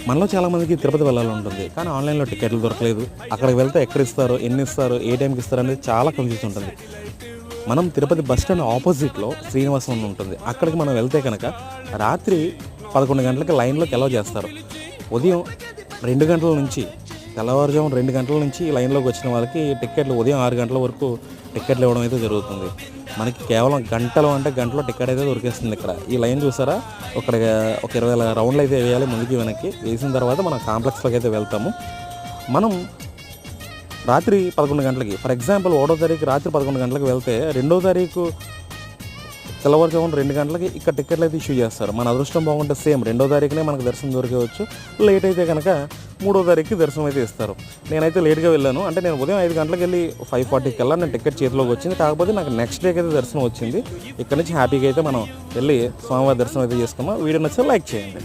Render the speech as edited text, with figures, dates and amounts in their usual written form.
మనలో చాలామందికి తిరుపతి వెళ్ళాలని ఉంటుంది, కానీ ఆన్లైన్లో టికెట్లు దొరకలేదు. అక్కడికి వెళ్తే ఎక్కడ ఇస్తారు, ఎన్ని ఇస్తారు, ఏ టైంకి ఇస్తారు అనేది చాలా కన్ఫ్యూజ్ ఉంటుంది. మనం తిరుపతి బస్ స్టాండ్ ఆపోజిట్లో శ్రీనివాసం ఉంటుంది. అక్కడికి మనం వెళ్తే కనుక రాత్రి 11 గంటలకి లైన్లోకి అలౌ చేస్తారు. ఉదయం 2 గంటల నుంచి, తెల్లవారుజాము 2 గంటల నుంచి లైన్లోకి వచ్చిన వాళ్ళకి టికెట్లు ఉదయం 6 గంటల వరకు టికెట్లు ఇవ్వడం అయితే జరుగుతుంది. మనకి కేవలం గంటలో అంటే గంటలో టికెట్ అయితే దొరికేస్తుంది. ఇక్కడ ఈ లైన్ చూసారా, ఒక 20 రౌండ్లు అయితే వేయాలి ముందుకి వెనక్కి. వేసిన తర్వాత మనం కాంప్లెక్స్లోకి అయితే వెళ్తాము. మనం రాత్రి 11 గంటలకి, ఫర్ ఎగ్జాంపుల్ 1వ తారీఖు రాత్రి 11 గంటలకు వెళ్తే 2వ తారీఖు తెల్లవారుజామున 2 గంటలకి ఇక్కడ టికెట్లు అయితే ఇష్యూ చేస్తారు. మన అదృష్టం బాగుంటే సేమ్ 2వ తారీఖునే మనకు దర్శనం దొరికేవచ్చు. లేట్ అయితే కనుక 3వ తారీఖుకి దర్శనం అయితే ఇస్తారు. నేనైతే లేట్గా వెళ్ళాను. అంటే నేను ఉదయం 5 గంటలకు వెళ్ళి 5:40 కల్లా నేను టికెట్ చేతిలోకి వచ్చింది. కాకపోతే నాకు నెక్స్ట్ డేకి అయితే దర్శనం వచ్చింది. ఇక్కడ నుంచి హ్యాపీగా అయితే మనం వెళ్ళి స్వామివారి దర్శనం అయితే చేసుకున్నాం. వీడియో నచ్చితే లైక్ చేయండి.